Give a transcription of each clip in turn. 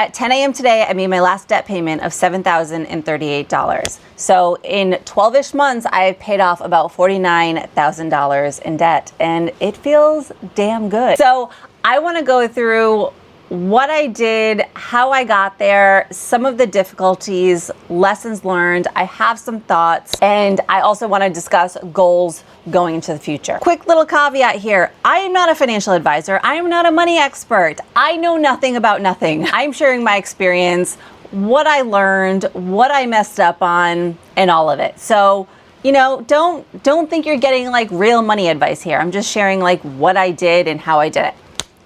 At 10 a.m. today, I made my last debt payment of $7,038. So in 12-ish months, I've paid off about $49,000 in debt, and it feels damn good. So I want to go through what I did, how I got there, some of the difficulties, lessons learned. I have some thoughts, and I also want to discuss goals going into the future. Quick little caveat here. I am not a financial advisor. I am not a money expert. I know nothing about nothing. I'm sharing my experience, what I learned, what I messed up on, and all of it. So, you know, don't think you're getting like real money advice here. I'm just sharing like what I did and how I did it.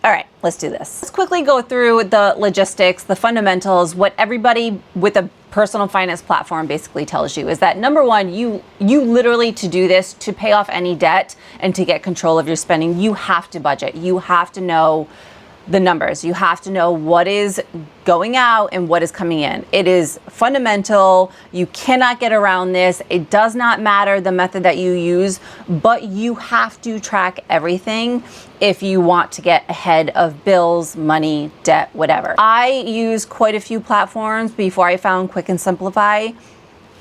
All right, let's do this. Let's quickly go through the logistics, the fundamentals. What everybody with a personal finance platform basically tells you is that number one, you literally, to do this, to pay off any debt and to get control of your spending, you have to budget. You have to know the numbers. You have to know what is going out and what is coming in. It is fundamental. You cannot get around this. It does not matter the method that you use, but you have to track everything if you want to get ahead of bills, money, debt, whatever. I use quite a few platforms before I found Quick and Simplify.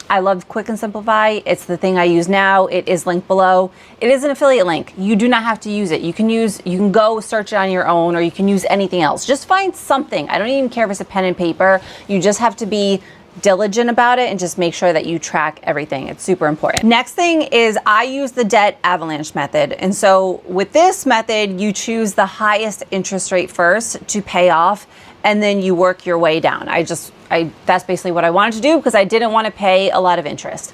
I love Quick and Simplify. It's the thing I use now. It is linked below. It is an affiliate link. You do not have to use it. You can go search it on your own, or you can use anything else. Just find something. I don't even care if it's a pen and paper. You just have to be diligent about it and just make sure that you track everything. It's super important. Next thing is I use the debt avalanche method. And so with this method, you choose the highest interest rate first to pay off, and then you work your way down. That's basically what I wanted to do because I didn't want to pay a lot of interest.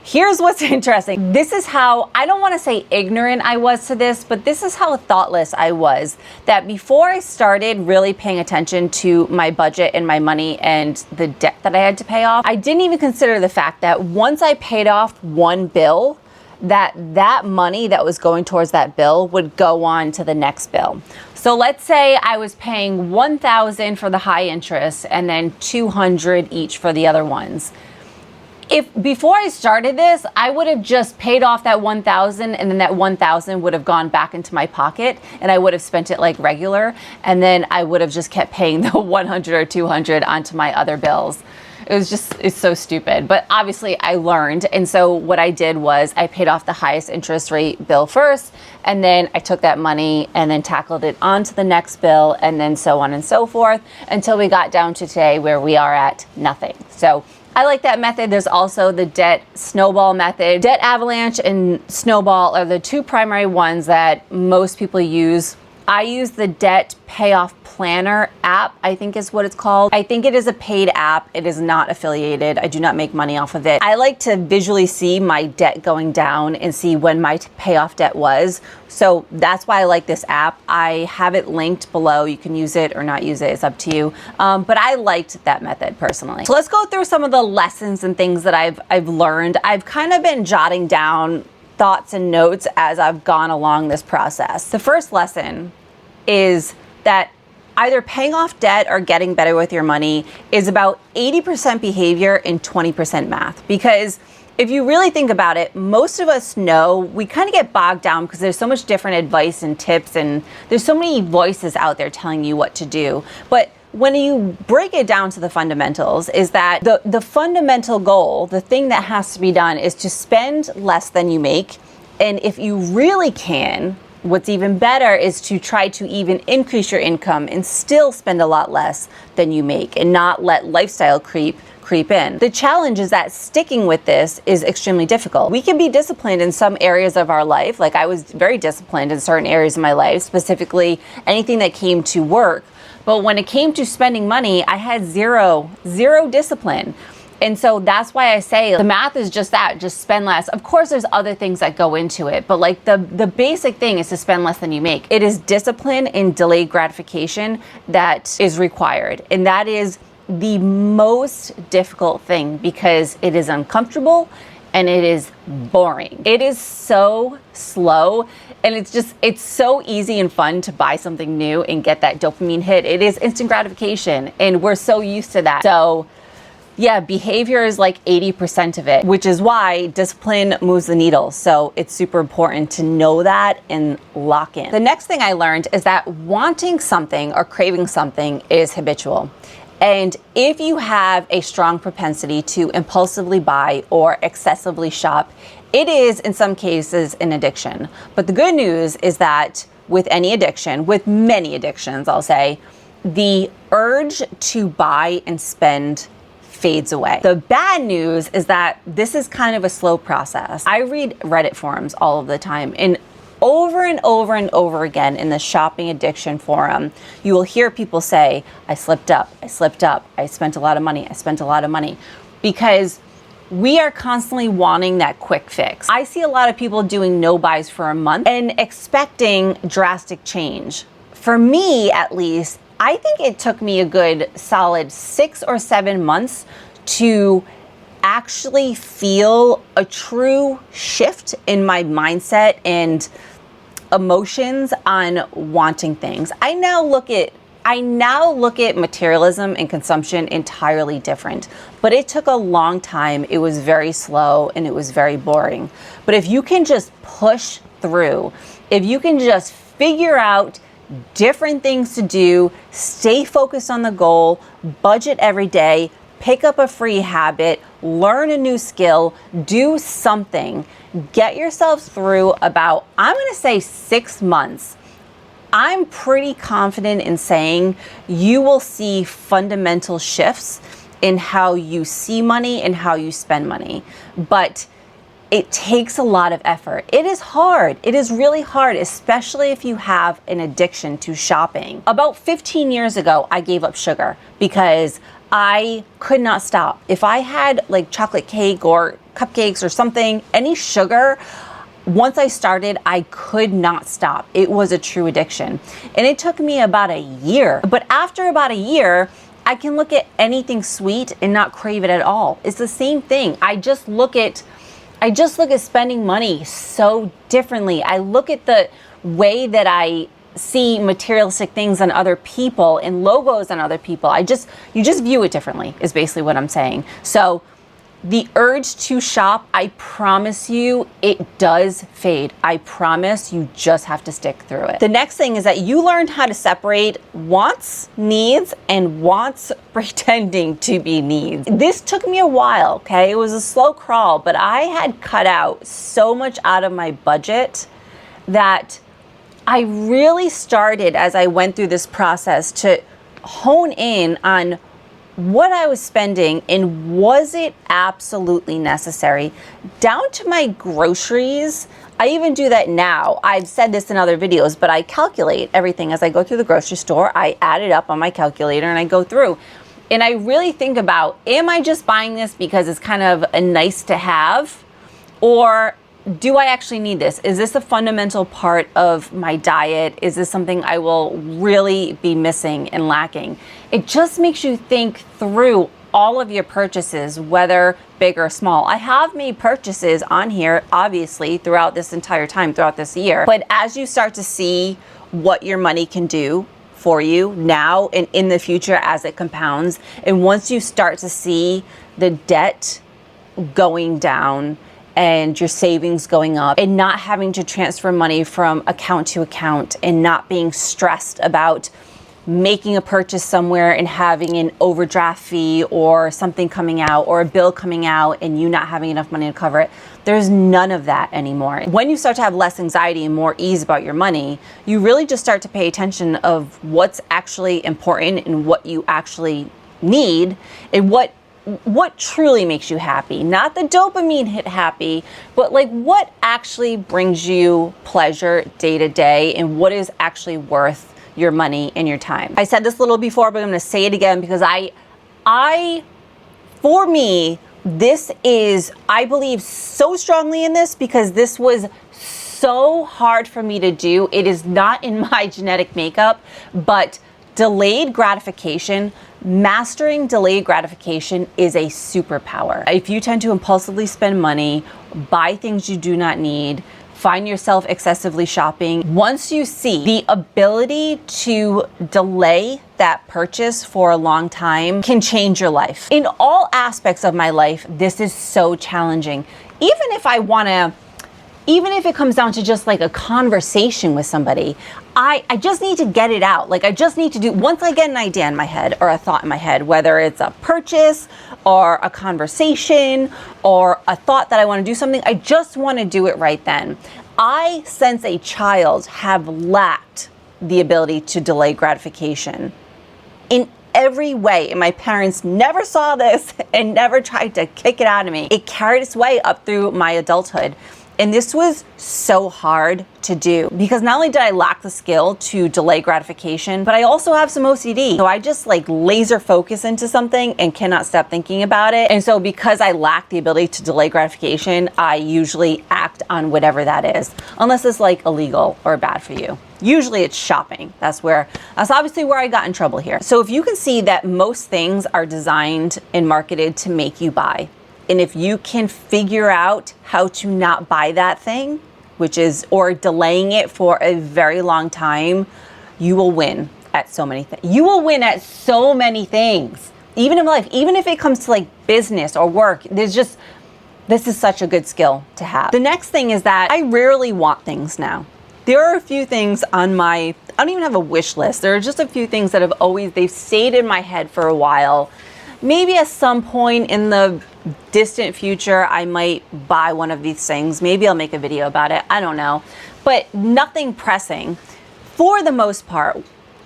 Here's what's interesting. This is how, I don't want to say ignorant I was to this, but this is how thoughtless I was. That before I started really paying attention to my budget and my money and the debt that I had to pay off, I didn't even consider the fact that once I paid off one bill, that money that was going towards that bill would go on to the next bill. So let's say I was paying $1,000 for the high interest and then $200 each for the other ones. If before I started this, I would have just paid off that $1,000, and then that $1,000 would have gone back into my pocket, and I would have spent it like regular, and then I would have just kept paying the $100 or $200 onto my other bills. It's so stupid. But obviously I learned. And so what I did was I paid off the highest interest rate bill first, and then I took that money and then tackled it onto the next bill, and then so on and so forth until we got down to today where we are at nothing. So I like that method. There's also the debt snowball method. Debt avalanche and snowball are the two primary ones that most people use. I use the debt payoff planner app, I think is what it's called. I think it is a paid app. It is not affiliated. I do not make money off of it. I like to visually see my debt going down and see when my payoff debt was. So that's why I like this app. I have it linked below. You can use it or not use it. It's up to you. But I liked that method personally. So let's go through some of the lessons and things that I've learned. I've kind of been jotting down thoughts and notes as I've gone along this process. The first lesson is that either paying off debt or getting better with your money is about 80% behavior and 20% math. Because if you really think about it, most of us know we kind of get bogged down because there's so much different advice and tips, and there's so many voices out there telling you what to do. But when you break it down to the fundamentals, is that the fundamental goal, the thing that has to be done, is to spend less than you make. And if you really can, what's even better is to try to even increase your income and still spend a lot less than you make and not let lifestyle creep in. The challenge is that sticking with this is extremely difficult. We can be disciplined in some areas of our life. Like I was very disciplined in certain areas of my life, specifically anything that came to work. But when it came to spending money, I had zero discipline. And so that's why I say the math is just that, just spend less. Of course, there's other things that go into it, but like the basic thing is to spend less than you make. It is discipline and delayed gratification that is required. And that is the most difficult thing because it is uncomfortable and it is boring. It is so slow, and it's so easy and fun to buy something new and get that dopamine hit. It is instant gratification, and we're so used to that. So yeah, behavior is like 80% of it, which is why discipline moves the needle. So it's super important to know that and lock in. The next thing I learned is that wanting something or craving something is habitual. And if you have a strong propensity to impulsively buy or excessively shop, it is in some cases an addiction. But the good news is that with any addiction, with many addictions, I'll say, the urge to buy and spend fades away. The bad news is that this is kind of a slow process. I read Reddit forums all of the time, and over and over and over again in the shopping addiction forum, you will hear people say, I slipped up, I spent a lot of money, because we are constantly wanting that quick fix. I see a lot of people doing no buys for a month and expecting drastic change. For me, at least, I think it took me a good solid 6 or 7 months to actually feel a true shift in my mindset and emotions on wanting things. I now look at materialism and consumption entirely different, but it took a long time. It was very slow and it was very boring. But if you can just push through, if you can just figure out different things to do, stay focused on the goal, budget every day, pick up a free habit, learn a new skill, do something, get yourself through about, I'm going to say 6 months. I'm pretty confident in saying you will see fundamental shifts in how you see money and how you spend money. But it takes a lot of effort. It is hard. It is really hard, especially if you have an addiction to shopping. About 15 years ago, I gave up sugar because I could not stop. If I had like chocolate cake or cupcakes or something, any sugar, once I started, I could not stop. It was a true addiction. And it took me about a year. But after about a year, I can look at anything sweet and not crave it at all. It's the same thing. I just look at spending money so differently. I look at the way that I see materialistic things on other people and logos on other people. You just view it differently is basically what I'm saying. So the urge to shop, I promise you, it does fade. I promise, you just have to stick through it. The next thing is that you learned how to separate wants, needs, and wants pretending to be needs. This took me a while, okay? It was a slow crawl, but I had cut out so much out of my budget that I really started, as I went through this process, to hone in on what I was spending and was it absolutely necessary, down to my groceries. I even do that now. I've said this in other videos, but I calculate everything as I go through the grocery store. I add it up on my calculator and I go through. And I really think about, am I just buying this because it's kind of a nice to have? Or do I actually need this? Is this a fundamental part of my diet? Is this something I will really be missing and lacking? It just makes you think through all of your purchases, whether big or small. I have made purchases on here, obviously, throughout this entire time, throughout this year. But as you start to see what your money can do for you now and in the future as it compounds, and once you start to see the debt going down, and your savings going up, and not having to transfer money from account to account, and not being stressed about making a purchase somewhere and having an overdraft fee or something coming out or a bill coming out and you not having enough money to cover it. There's none of that anymore. When you start to have less anxiety and more ease about your money, you really just start to pay attention of what's actually important and what you actually need and what truly makes you happy. Not the dopamine hit happy, but like what actually brings you pleasure day to day and what is actually worth your money and your time. I said this a little before, but I'm going to say it again because for me, this is, I believe so strongly in this because this was so hard for me to do. It is not in my genetic makeup, but delayed gratification, mastering delayed gratification is a superpower. If you tend to impulsively spend money, buy things you do not need, find yourself excessively shopping, once you see the ability to delay that purchase for a long time can change your life. In all aspects of my life, this is so challenging. Even if I want to even if it comes down to just like a conversation with somebody, I just need to get it out. Like I just need to do, once I get an idea in my head or a thought in my head, whether it's a purchase or a conversation or a thought that I want to do something, I just want to do it right then. I, since a child, have lacked the ability to delay gratification in every way. And my parents never saw this and never tried to kick it out of me. It carried its way up through my adulthood. And this was so hard to do because not only did I lack the skill to delay gratification, but I also have some OCD. So I just like laser focus into something and cannot stop thinking about it. And so because I lack the ability to delay gratification, I usually act on whatever that is, unless it's like illegal or bad for you. Usually it's shopping. That's obviously where I got in trouble here. So if you can see that most things are designed and marketed to make you buy, and if you can figure out how to not buy that thing, or delaying it for a very long time, you will win at so many things. You will win at so many things, even in life, even if it comes to like business or work. This is such a good skill to have. The next thing is that I rarely want things now. There are a few things on I don't even have a wish list. There are just a few things that they've stayed in my head for a while. Maybe at some point in the distant future, I might buy one of these things. Maybe I'll make a video about it. I don't know. But nothing pressing. For the most part,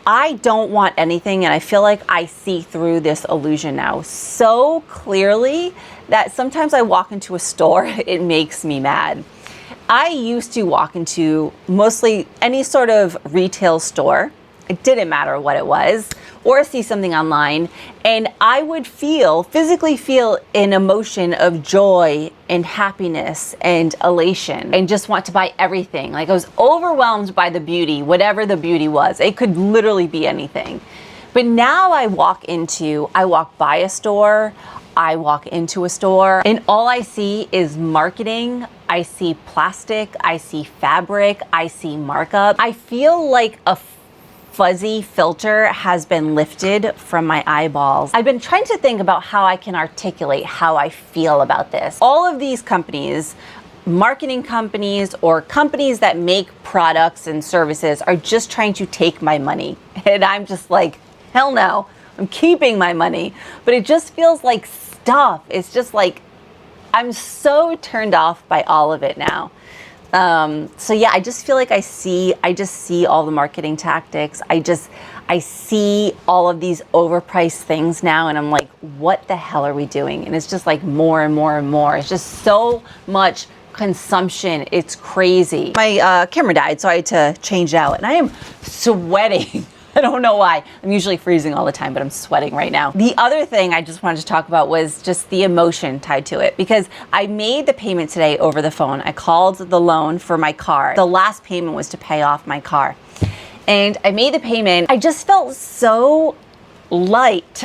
I don't want anything, and I feel like I see through this illusion now so clearly that sometimes I walk into a store, it makes me mad. I used to walk into mostly any sort of retail store. It didn't matter what it was, or see something online, and I would physically feel an emotion of joy and happiness and elation and just want to buy everything. Like I was overwhelmed by the beauty, whatever the beauty was. It could literally be anything. But now I walk by a store, I walk into a store, and all I see is marketing. I see plastic, I see fabric, I see markup. I feel like a fuzzy filter has been lifted from my eyeballs. I've been trying to think about how I can articulate how I feel about this. All of these companies, marketing companies or companies that make products and services, are just trying to take my money. And I'm just like, hell no, I'm keeping my money. But it just feels like stuff. It's just like, I'm so turned off by all of it now. So yeah, I just feel like I just see all the marketing tactics. I see all of these overpriced things now, and I'm like, what the hell are we doing? And it's just like more and more and more. It's just so much consumption. It's crazy. My camera died, so I had to change it out, and I am sweating. I don't know why. I'm usually freezing all the time, but I'm sweating right now. The other thing I just wanted to talk about was just the emotion tied to it, because I made the payment today over the phone. I called the loan for my car. The last payment was to pay off my car. And I made the payment. I just felt so light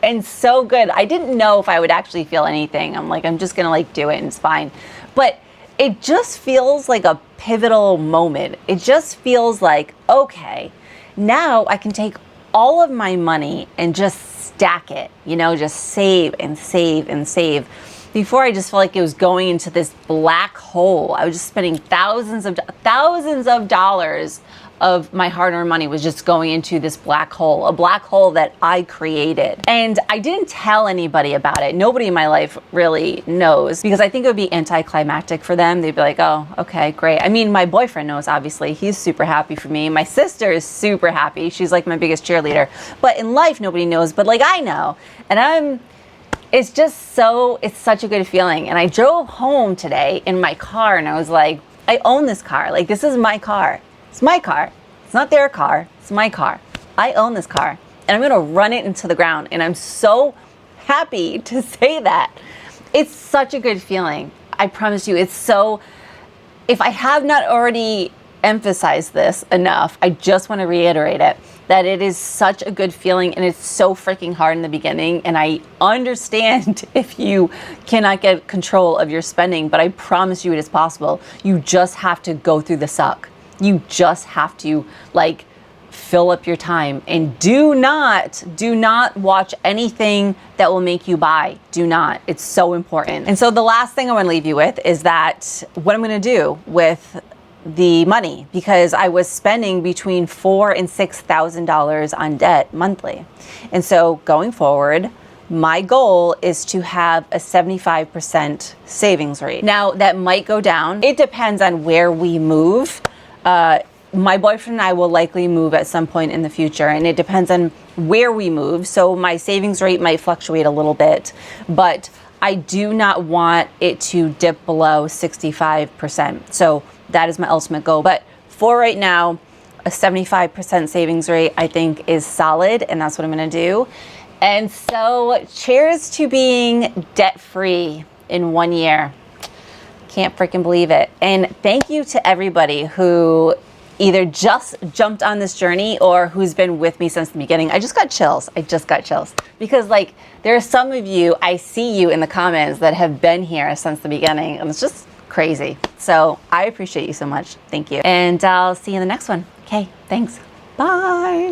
and so good. I didn't know if I would actually feel anything. I'm like, I'm just gonna like do it and it's fine. But it just feels like a pivotal moment. It just feels like, okay, now I can take all of my money and just stack it, just save and save and save. Before, I just felt like it was going into this black hole. I was just spending thousands of dollars of my hard-earned money was just going into this black hole, a black hole that I created. And I didn't tell anybody about it. Nobody in my life really knows, because I think it would be anticlimactic for them. They'd be like, oh, okay, great. I mean, my boyfriend knows, obviously. He's super happy for me. My sister is super happy. She's like my biggest cheerleader. But in life, nobody knows, but like I know. And it's such a good feeling. And I drove home today in my car, and I was like, I own this car. Like, this is my car. It's my car. It's not their car. It's my car. I own this car, and I'm going to run it into the ground. And I'm so happy to say that. It's such a good feeling. I promise you, if I have not already emphasized this enough, I just want to reiterate it, that it is such a good feeling, and it's so freaking hard in the beginning. And I understand if you cannot get control of your spending, but I promise you it is possible. You just have to go through the suck. You just have to fill up your time, and do not watch anything that will make you buy. Do not. It's so important. And so the last thing I want to leave you with is that what I'm going to do with the money, because I was spending between $4,000 and $6,000 on debt monthly. And so going forward, my goal is to have a 75% savings rate. Now that might go down. It depends on where we move. My boyfriend and I will likely move at some point in the future, and it depends on where we move. So my savings rate might fluctuate a little bit, but I do not want it to dip below 65%. So that is my ultimate goal. But for right now, a 75% savings rate I think is solid, and that's what I'm gonna do. And so cheers to being debt-free in 1 year. Can't freaking believe it. And thank you to everybody who either just jumped on this journey or who's been with me since the beginning. I just got chills. Because like there are some of you, I see you in the comments that have been here since the beginning, and it's just crazy. So I appreciate you so much. Thank you. And I'll see you in the next one. Okay, thanks. Bye.